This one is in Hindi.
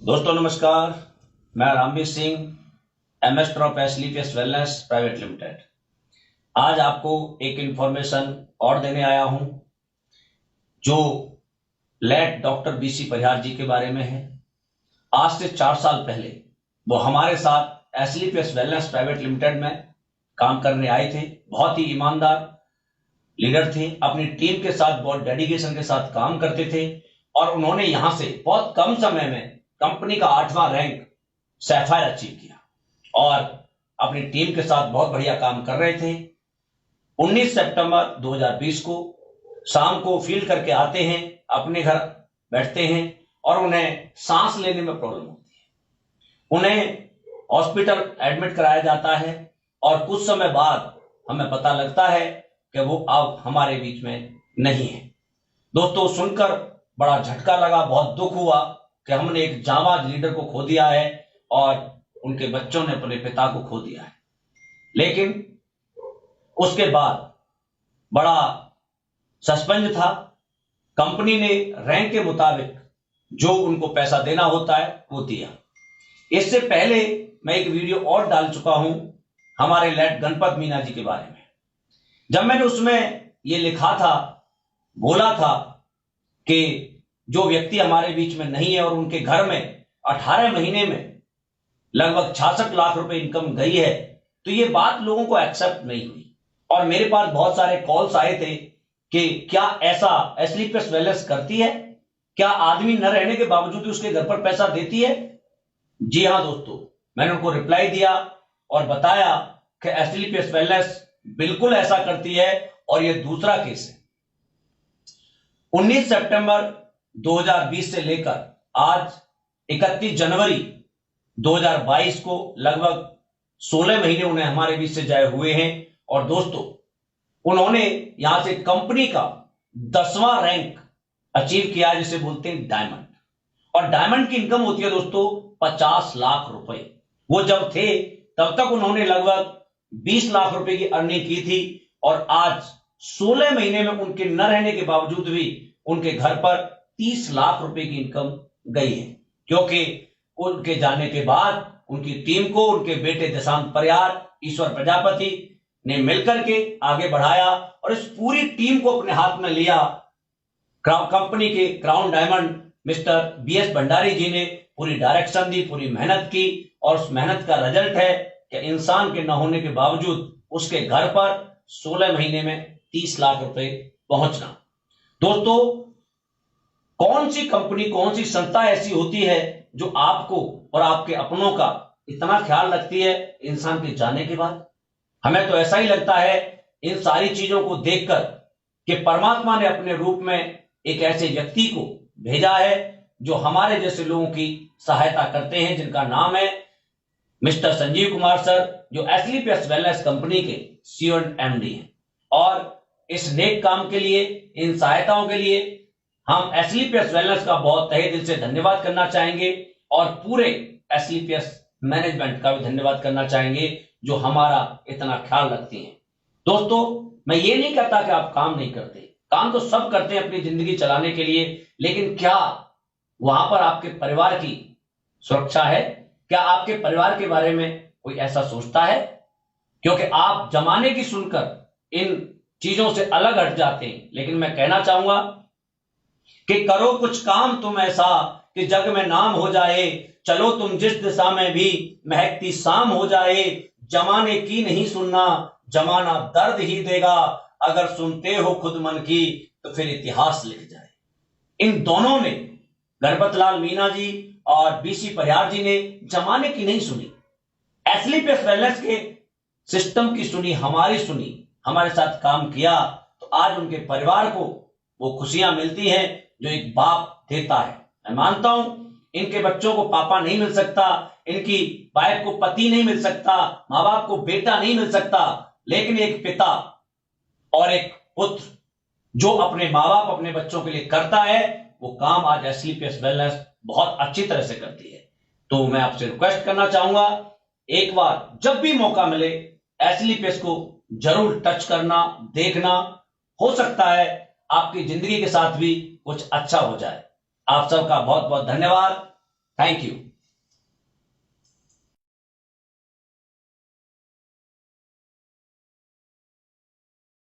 दोस्तों नमस्कार, मैं Ramveer Singh, MS drop SLPS wellness private limited. आज आपको एक इंफॉर्मेशन और देने आया हूं जो late doctor BC Parihar ji के बारे में है। आज से 4 साल पहले वो हमारे साथ एसलीपीएस वेलनेस प्राइवेट लिमिटेड में काम करने आए थे। बहुत ही ईमानदार लीडर थे, अपनी टीम के साथ बहुत डेडिकेशन के साथ काम करते थे और उन्होंने यहां से बहुत कम समय में कंपनी का 8वां रैंक सैफायर अचीव किया और अपनी टीम के साथ बहुत बढ़िया काम कर रहे थे। 19 सितंबर 2020 को शाम को फील्ड करके आते हैं, अपने घर बैठते हैं और उन्हें सांस लेने में प्रॉब्लम होती है। उन्हें हॉस्पिटल एडमिट कराया जाता है और कुछ समय बाद हमें पता लगता है कि वो अब हमारे बीच में नहीं है। दोस्तों, सुनकर बड़ा झटका लगा, बहुत दुख हुआ कि हमने एक जांबाज लीडर को खो दिया है और उनके बच्चों ने अपने पिता को खो दिया है। लेकिन उसके बाद बड़ा सस्पेंस था। कंपनी ने रैंक के मुताबिक जो उनको पैसा देना होता है वो दिया। इससे पहले मैं एक वीडियो और डाल चुका हूं हमारे लेट गणपत मीना जी के बारे में। जब मैंने उसमें ये लिखा था, बोला था कि जो व्यक्ति हमारे बीच में नहीं है और उनके घर में 18 महीने में लगभग 66 लाख रुपए इनकम गई है, तो ये बात लोगों को एक्सेप्ट नहीं हुई और मेरे पास बहुत सारे कॉल्स आए थे कि क्या ऐसा एसलीपीएस वेलनेस करती है, क्या आदमी न रहने के बावजूद भी उसके घर पर पैसा देती है। जी हां दोस्तों, मैंने उनको रिप्लाई दिया और बताया कि एसलीपीएस वेलनेस बिल्कुल ऐसा करती है और यह दूसरा केस है। 19 सितंबर 2020 से लेकर आज 31 जनवरी 2022 को लगभग 16 महीने उन्हें हमारे बीच से जाए हुए हैं और दोस्तों उन्होंने यहां से कंपनी का 10वां रैंक अचीव किया, जिसे बोलते हैं डायमंड। और डायमंड की इनकम होती है दोस्तों 50 लाख रुपए। वो जब थे तब तक उन्होंने लगभग 20 लाख रुपए की अर्निंग की थी और आज 16 महीने में उनके न रहने के बावजूद भी उनके घर पर 30 लाख रुपए की इनकम गई है, क्योंकि उनके जाने के बाद उनकी टीम को उनके बेटे देशांत परिहार, ईश्वर प्रजापति ने मिलकर के आगे बढ़ाया और इस पूरी टीम को अपने हाथ में लिया। कंपनी के crown diamond mister BS Bhandari ji ने पूरी डायरेक्शन दी, पूरी मेहनत की और उस मेहनत का रिजल्ट है कि इंसान के न होने के बावजूद उसके घर पर 16 महीने में 30 लाख रुपए पहुंचना। दोस्तों, कौन सी कंपनी, कौन सी संस्था ऐसी होती है जो आपको और आपके अपनों का इतना ख्याल रखती है इंसान के जाने के बाद। हमें तो ऐसा ही लगता है इन सारी चीजों को देखकर कि परमात्मा ने अपने रूप में एक ऐसे व्यक्ति को भेजा है जो हमारे जैसे लोगों की सहायता करते हैं, जिनका नाम है मिस्टर संजीव कुमार सर, जो एसलीपीएस वेलनेस कंपनी के सीईओ एंड एमडी हैं। और इस नेक काम के लिए, इन सहायताओं के लिए हम एसलीपीएस वेलनेस का बहुत तहे दिल से धन्यवाद करना चाहेंगे और पूरे एसलीपीएस मैनेजमेंट का भी धन्यवाद करना चाहेंगे जो हमारा इतना ख्याल रखती हैं। दोस्तों, मैं ये नहीं कहता कि आप काम नहीं करते, काम तो सब करते हैं अपनी जिंदगी चलाने के लिए, लेकिन क्या वहां पर आपके परिवार की सुरक्षा है? क्या आपके परिवार के बारे में कोई ऐसा सोचता है? क्योंकि आप जमाने की सुनकर इन चीजों से अलग हट जाते हैं, लेकिन मैं कहना चाहूंगा कि करो कुछ काम तुम ऐसा कि जग में नाम हो जाए, चलो तुम जिस दिशा में भी महकती शाम हो जाए, जमाने की नहीं सुनना, जमाना दर्द ही देगा, अगर सुनते हो खुद मन की तो फिर इतिहास लिख जाए। इन दोनों ने, गणपत लाल मीना जी और बीसी परिहार जी ने जमाने की नहीं सुनी, एसलीपीएस वेलनेस के सिस्टम की सुनी, हमारी सुनी, हमारे साथ काम किया, तो आज उनके परिवार को वो खुशियां मिलती हैं जो एक बाप देता है। मैं मानता हूं इनके बच्चों को पापा नहीं मिल सकता, इनकी वाइफ को पति नहीं मिल सकता, माँ बाप को बेटा नहीं मिल सकता, लेकिन एक पिता और एक पुत्र जो अपने माँ बाप, अपने बच्चों के लिए करता है, वो काम आज एसलीपीएस वेलनेस बहुत अच्छी तरह से करती है। तो मैं आपसे रिक्वेस्ट करना चाहूंगा, एक बार जब भी मौका मिले एसलीपीएस को जरूर टच करना, देखना। हो सकता है आपकी जिंदगी के साथ भी कुछ अच्छा हो जाए। आप सबका बहुत बहुत धन्यवाद। Thank you.